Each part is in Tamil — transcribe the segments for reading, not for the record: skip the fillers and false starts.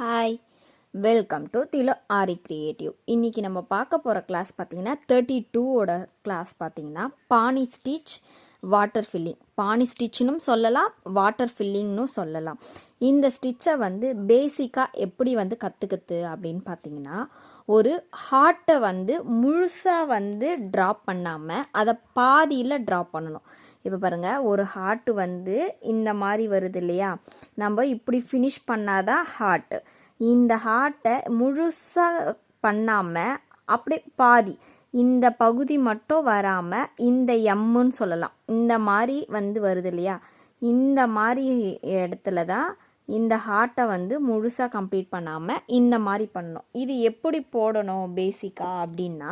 Hi, welcome to திலோ aari creative. இன்றைக்கி நம்ம பார்க்க போகிற கிளாஸ் பார்த்திங்கன்னா 32ஓட கிளாஸ் பார்த்திங்கன்னா பானி ஸ்டிச் வாட்டர் ஃபில்லிங். பானி ஸ்டிச்சுன்னு சொல்லலாம், வாட்டர் ஃபில்லிங்னு சொல்லலாம். இந்த ஸ்டிச்சை பேசிக்காக எப்படி கற்றுக்குது அப்படின்னு பார்த்திங்கன்னா, ஒரு ஹார்ட்டை முழுசாக ட்ராப் பண்ணாமல் அதை பாதியில் ட்ராப் பண்ணணும். இப்போ பாருங்கள், ஒரு ஹார்ட்டு இந்த மாதிரி வருது இல்லையா, நம்ம இப்படி ஃபினிஷ் பண்ணாதான் ஹார்ட்டு. இந்த ஹார்ட்டை முழுசாக பண்ணாமல் அப்படியே பாதி இந்த பகுதி மட்டும் வராமல் இந்த எம்முன்னு சொல்லலாம், இந்த மாதிரி வருது இல்லையா, இந்த மாதிரி இடத்துல தான் இந்த ஹார்ட்டை முழுசாக கம்ப்ளீட் பண்ணாமல் இந்த மாதிரி பண்ணணும். இது எப்படி போடணும் பேசிக்காக அப்படின்னா,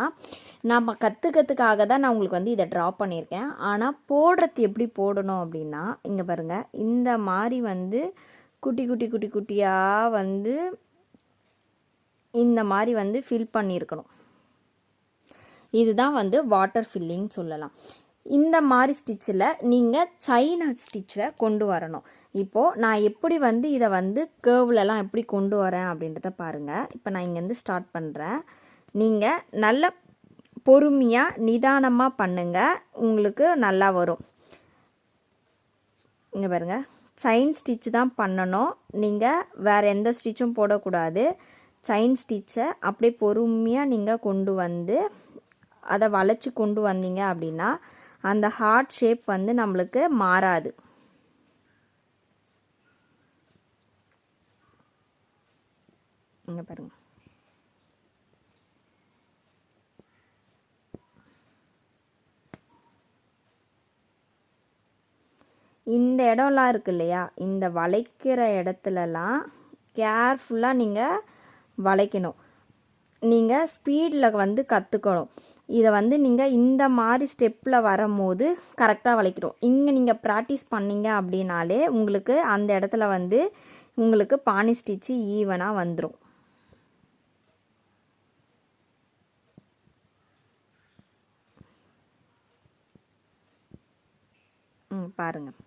நம்ம கற்றுக்கிறதுக்காக தான் நான் உங்களுக்கு இதை ட்ரா பண்ணியிருக்கேன். ஆனால் போடுறது எப்படி போடணும் அப்படின்னா, இங்கே பாருங்கள், இந்த மாதிரி குட்டி குட்டி குட்டி குட்டியாக இந்த மாதிரி ஃபில் பண்ணியிருக்கணும். இதுதான் வாட்டர் ஃபில்லிங் சொல்லலாம். இந்த மாதிரி ஸ்டிச்சில் நீங்கள் சைனா ஸ்டிச்சில் கொண்டு வரணும். இப்போது நான் எப்படி இதை கேர்வ்லலாம் எப்படி கொண்டு வரேன் அப்படின்றத பாருங்கள். இப்போ நான் இங்கேருந்து ஸ்டார்ட் பண்ணுறேன். நீங்கள் நல்ல பொறுமையாக நிதானமாக பண்ணுங்கள், உங்களுக்கு நல்லா வரும். இங்கே பாருங்கள், செயின் ஸ்டிச் தான் பண்ணணும், நீங்கள் வேறு எந்த ஸ்டிச்சும் போடக்கூடாது. செயின் ஸ்டிச்சை அப்படியே பொறுமையாக நீங்கள் கொண்டு அதை வளைச்சி கொண்டு வந்தீங்க அப்படின்னா அந்த ஹார்ட் ஷேப் நம்மளுக்கு மாறாது. இங்கே பாருங்க, இந்த இடம்லாம் இருக்கு இல்லையா, இந்த வளைக்கிற இடத்துலலாம் கேர்ஃபுல்லாக நீங்கள் வளைக்கணும். நீங்கள் ஸ்பீடில் கற்றுக்கணும். இதை நீங்கள் இந்த மாதிரி ஸ்டெப்பில் வரும்போது கரெக்டாக வளைக்கணும். இங்கே நீங்கள் ப்ராக்டிஸ் பண்ணிங்க அப்படின்னாலே உங்களுக்கு அந்த இடத்துல உங்களுக்கு பானி ஸ்டிச்சு ஈவனாக வந்துடும். பாருங்கள்,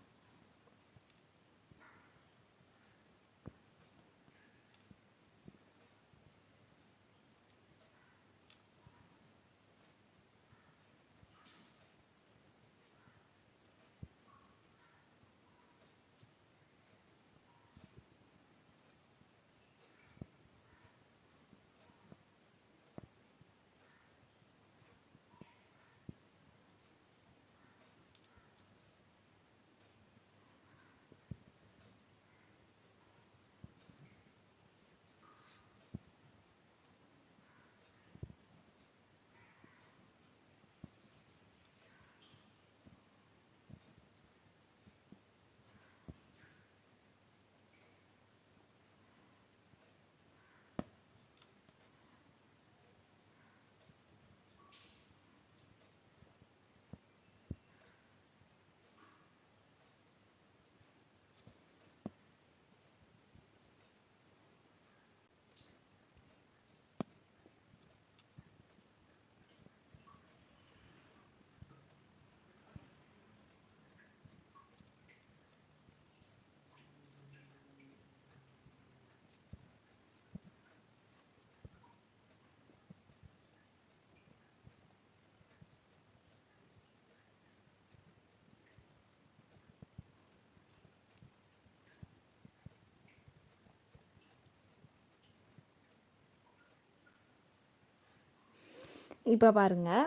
இப்போ பாருங்கள்,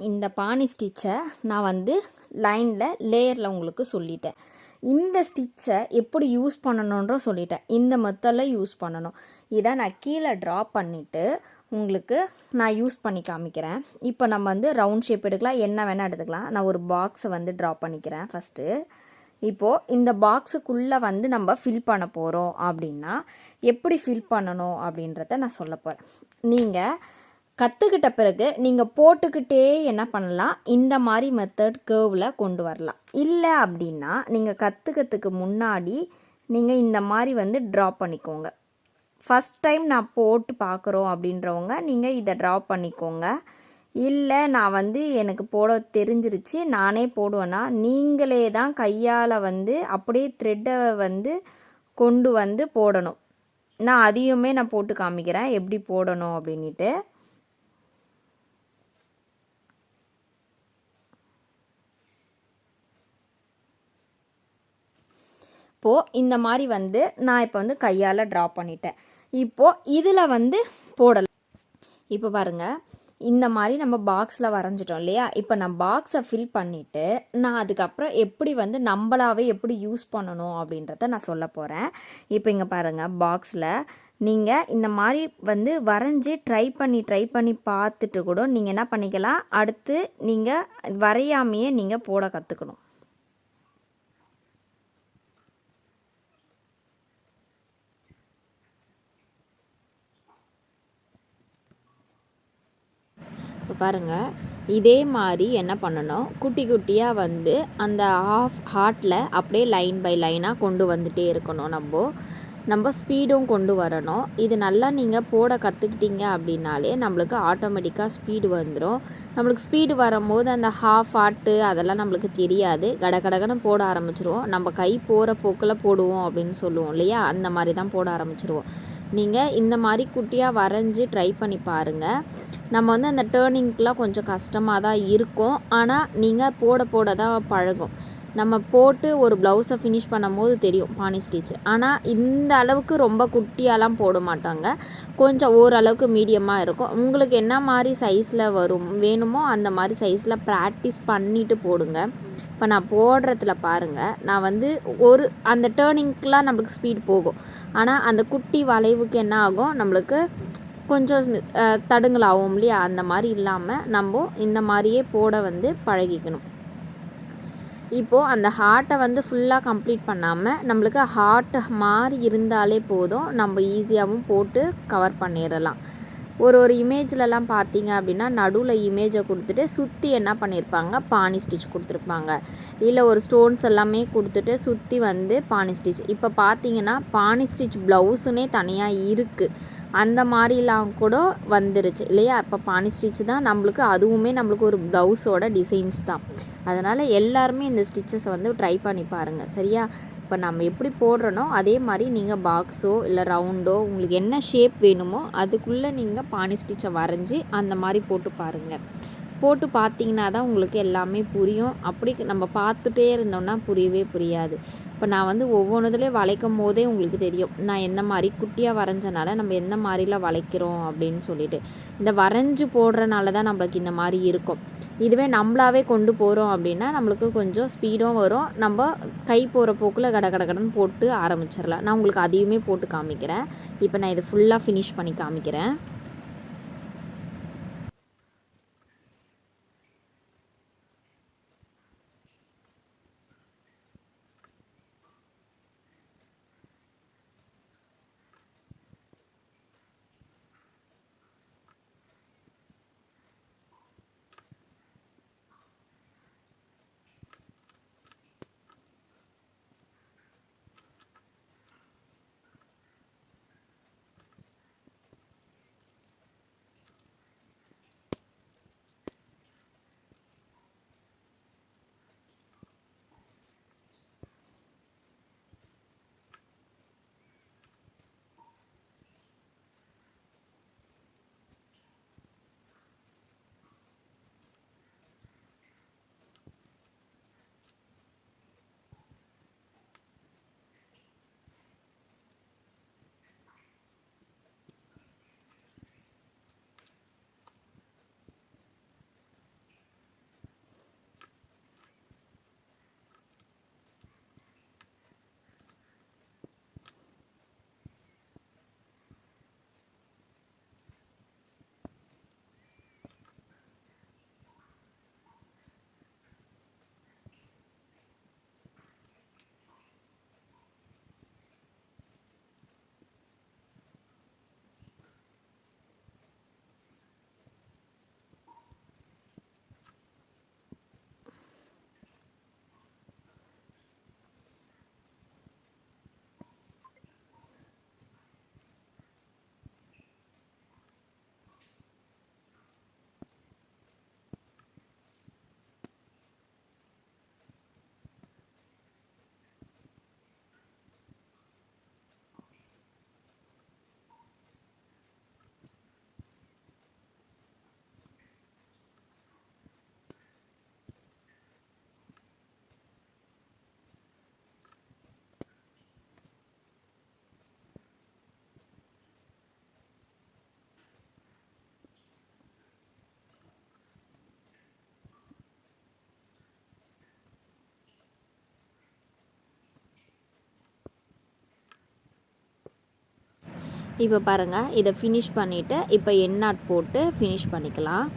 இந்த பானி ஸ்டிச்சை நான் லைனில் லேயரில் உங்களுக்கு சொல்லிட்டேன். இந்த ஸ்டிச்சை எப்படி யூஸ் பண்ணணுன்ற சொல்லிட்டேன். இந்த மெத்தடில் யூஸ் பண்ணணும். இதை நான் கீழே ட்ரா பண்ணிவிட்டு உங்களுக்கு நான் யூஸ் பண்ணி காமிக்கிறேன். இப்போ நம்ம ரவுண்ட் ஷேப் எடுக்கலாம், என்ன வேணால் எடுத்துக்கலாம். நான் ஒரு பாக்ஸை ட்ரா பண்ணிக்கிறேன் ஃபஸ்ட்டு. இப்போது இந்த பாக்ஸுக்குள்ளே நம்ம ஃபில் பண்ண போகிறோம் அப்படின்னா எப்படி ஃபில் பண்ணணும் அப்படின்றத நான் சொல்ல போகிறேன். நீங்கள் கற்றுக்கிட்ட பிறகு நீங்கள் போட்டுக்கிட்டே என்ன பண்ணலாம், இந்த மாதிரி மெத்தட் கேர்வில் கொண்டு வரலாம். இல்லை அப்படின்னா நீங்கள் கற்றுக்கிறதுக்கு முன்னாடி நீங்கள் இந்த மாதிரி ட்ரா பண்ணிக்கோங்க. ஃபஸ்ட் டைம் நான் போட்டு பார்க்குறோம் அப்படின்றவங்க நீங்கள் இதை ட்ரா பண்ணிக்கோங்க. இல்லை நான் எனக்கு போட தெரிஞ்சிருச்சு நானே போடுவேன்னா நீங்களே தான் கையால் அப்படியே த்ரெட்டை கொண்டு போடணும். நான் அதையுமே நான் போட்டு காமிக்கிறேன் எப்படி போடணும் அப்படின்ட்டு. இப்போது இந்த மாதிரி வந்து நான் இப்போ வந்து கையால் ட்ரா பண்ணிட்டேன். இப்போது இதில் வந்து போடலாம். இப்போ பாருங்கள், இந்த மாதிரி நம்ம பாக்ஸில் வரைஞ்சிட்டோம் இல்லையா. இப்போ நான் பாக்ஸை ஃபில் பண்ணிவிட்டு நான் அதுக்கப்புறம் எப்படி வந்து நம்மளாவே எப்படி யூஸ் பண்ணணும் அப்படின்றத நான் சொல்ல போகிறேன். இப்போ இங்கே பாருங்கள், பாக்ஸில் நீங்கள் இந்த மாதிரி வந்து வரைஞ்சி ட்ரை பண்ணி பார்த்துட்டு கூட நீங்கள் என்ன பண்ணிக்கலாம், அடுத்து நீங்கள் வரையாமையே நீங்கள் போட கற்றுக்கணும். இப்போ பாருங்கள், இதே மாதிரி என்ன பண்ணணும், குட்டி குட்டியாக வந்து அந்த ஹார்ட்டில் அப்படியே லைன் பை லைனாக கொண்டு வந்துகிட்டே இருக்கணும். நம்ம ஸ்பீடும் கொண்டு வரணும். இது நல்லா நீங்கள் போட கற்றுக்கிட்டீங்க அப்படின்னாலே நம்மளுக்கு ஆட்டோமேட்டிக்காக ஸ்பீடு வந்துடும். நம்மளுக்கு ஸ்பீடு வரும்போது அந்த ஹாஃப் ஹார்ட்டு அதெல்லாம் நம்மளுக்கு தெரியாது, கடகடகன்னு போட ஆரம்பிச்சிருவோம். நம்ம கை போகிற போக்கில் போடுவோம் அப்படின்னு சொல்லுவோம் இல்லையா, அந்த மாதிரி தான் போட ஆரம்பிச்சிருவோம். நீங்கள் இந்த மாதிரி குட்டியாக வரைஞ்சி ட்ரை பண்ணி பாருங்கள். நம்ம வந்து அந்த டேர்னிங்க்கெலாம் கொஞ்சம் கஷ்டமாக தான் இருக்கும், ஆனால் நீங்கள் போட தான் பழகும். நம்ம போட்டு ஒரு ப்ளவுஸை ஃபினிஷ் பண்ணும்போது தெரியும் பானி ஸ்டிச். ஆனால் இந்த அளவுக்கு ரொம்ப குட்டியாலாம் போட மாட்டாங்க, கொஞ்சம் ஓரளவுக்கு மீடியமாக இருக்கும். உங்களுக்கு என்ன மாதிரி சைஸில் வேணுமோ அந்த மாதிரி சைஸில் ப்ராக்டிஸ் பண்ணிவிட்டு போடுங்க. இப்போ நான் போடுறதுல பாருங்கள், நான் வந்து அந்த டேர்னிங்க்கெலாம் நம்மளுக்கு ஸ்பீட் போகும், ஆனால் அந்த குட்டி வளைவுக்கு என்ன ஆகும், நம்மளுக்கு கொஞ்சம் தடுங்கலாகும் இல்லையா. அந்த மாதிரி இல்லாமல் நம்ம இந்த மாதிரியே போட வந்து பழகிக்கணும். இப்போது அந்த ஹார்ட்டை வந்து ஃபுல்லாக கம்ப்ளீட் பண்ணாமல் நம்மளுக்கு ஹார்ட் மாதிரி இருந்தாலே போதும், நம்ம ஈஸியாகவும் போட்டு கவர் பண்ணிடலாம். ஒரு இமேஜ்லலாம் பார்த்தீங்க அப்படின்னா நடுவில் இமேஜை கொடுத்துட்டு சுற்றி என்ன பண்ணியிருப்பாங்க, பானி ஸ்டிச் கொடுத்துருப்பாங்க, இல்லை ஒரு ஸ்டோன்ஸ் எல்லாமே கொடுத்துட்டு சுற்றி வந்து பானி ஸ்டிச். இப்போ பார்த்தீங்கன்னா பானி ஸ்டிச் ப்ளவுஸுன்னே தனியாக இருக்குது, அந்த மாதிரிலாம் கூட வந்துருச்சு இல்லையா. இப்போ பானி ஸ்டிச் தான் நம்மளுக்கு, அதுவுமே நம்மளுக்கு ஒரு ப்ளவுஸோட டிசைன்ஸ் தான். அதனால் எல்லாருமே இந்த ஸ்டிச்சஸை வந்து ட்ரை பண்ணி பாருங்கள், சரியா. இப்போ நம்ம எப்படி போடுறனோ அதே மாதிரி நீங்கள் பாக்ஸோ இல்லை ரவுண்டோ உங்களுக்கு என்ன ஷேப் வேணுமோ அதுக்குள்ளே நீங்கள் பானி ஸ்டிச்சை வரைஞ்சி அந்த மாதிரி போட்டு பாருங்கள். போட்டு பார்த்தீங்கன்னா தான் உங்களுக்கு எல்லாமே புரியும். அப்படி நம்ம பார்த்துட்டே இருந்தோம்னா புரியவே புரியாது. இப்போ நான் வந்து ஒவ்வொன்றுத்துலேயே வளைக்கும் போதே உங்களுக்கு தெரியும் நான் எந்த மாதிரி குட்டியாக வரைஞ்சனால நம்ம எந்த மாதிரிலாம் வளைக்கிறோம் அப்படின்னு சொல்லிட்டு. இந்த வரைஞ்சி போடுறனால தான் நம்மளுக்கு இந்த மாதிரி இருக்கும். இதுவே நம்மளாவே கொண்டு போகிறோம் அப்படின்னா நம்மளுக்கு கொஞ்சம் ஸ்பீடும் வரும், நம்ம கை போகிற போக்கில் கடகடன்னு போட்டு ஆரம்பிச்சிடலாம். நான் உங்களுக்கு அதையுமே போட்டு காமிக்கிறேன். இப்போ நான் இதை ஃபுல்லாக ஃபினிஷ் பண்ணி காமிக்கிறேன். இப்போ பாருங்கள், இதை ஃபினிஷ் பண்ணிவிட்டு இப்போ எண்ட் நாட் போட்டு ஃபினிஷ் பண்ணிக்கலாம்.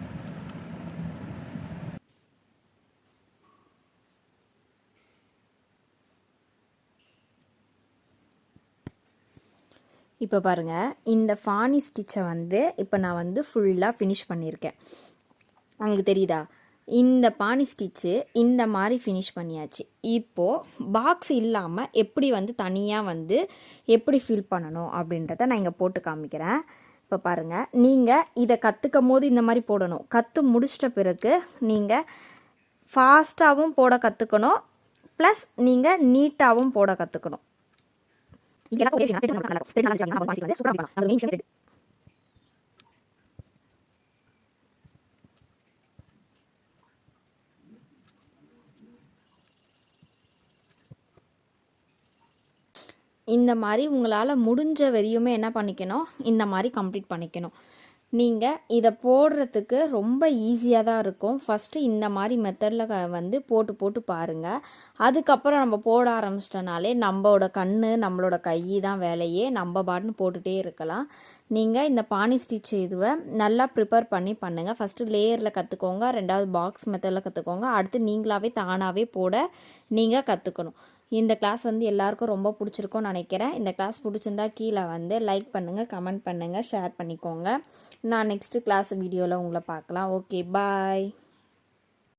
இப்போ பாருங்கள், இந்த ஃபானி ஸ்டிச்சை வந்து இப்போ நான் வந்து ஃபுல்லாக ஃபினிஷ் பண்ணியிருக்கேன். உங்களுக்கு தெரியுதா? இந்த பானி ஸ்டிச்சு இந்த மாதிரி ஃபினிஷ் பண்ணியாச்சு. இப்போது பாக்ஸ் இல்லாமல் எப்படி வந்து தனியாக வந்து எப்படி ஃபில் பண்ணணும் அப்படின்றத நான் இங்கே போட்டு காமிக்கிறேன். இப்போ பாருங்கள், நீங்கள் இதை கற்றுக்கும் போது இந்த மாதிரி போடணும். கற்று முடிச்சிட்ட பிறகு நீங்கள் ஃபாஸ்ட்டாகவும் போட கற்றுக்கணும், ப்ளஸ் நீங்கள் நீட்டாகவும் போட கற்றுக்கணும். இந்த மாதிரி உங்களால் முடிஞ்ச வரையுமே என்ன பண்ணிக்கணும், இந்த மாதிரி கம்ப்ளீட் பண்ணிக்கணும். நீங்கள் இதை போடுறதுக்கு ரொம்ப ஈஸியாக தான் இருக்கும். ஃபஸ்ட்டு இந்த மாதிரி மெத்தடில் வந்து போட்டு பாருங்கள். அதுக்கப்புறம் நம்ம போட ஆரம்பிச்சிட்டனாலே நம்மளோட கண் நம்மளோட கை தான் வேலையே. நம்ம பாட்டுன்னு போட்டுகிட்டே இருக்கலாம். நீங்கள் இந்த பானி ஸ்டிச் இதுவை நல்லா ப்ரிப்பேர் பண்ணி பண்ணுங்கள். ஃபஸ்ட்டு லேயரில் கற்றுக்கோங்க, ரெண்டாவது பாக்ஸ் மெத்தடில் கற்றுக்கோங்க, அடுத்து நீங்களாகவே தானாகவே போட நீங்கள் கற்றுக்கணும். இந்த கிளாஸ் வந்து எல்லாருக்கும் ரொம்ப பிடிச்சிருக்கும்னு நினைக்கிறேன். இந்த கிளாஸ் பிடிச்சிருந்தா கீழே வந்து லைக் பண்ணுங்கள், கமெண்ட் பண்ணுங்கள், ஷேர் பண்ணிக்கோங்க. நான் நெக்ஸ்ட்டு கிளாஸ் வீடியோவில் உங்களை பார்க்கலாம். ஓகே, பாய்.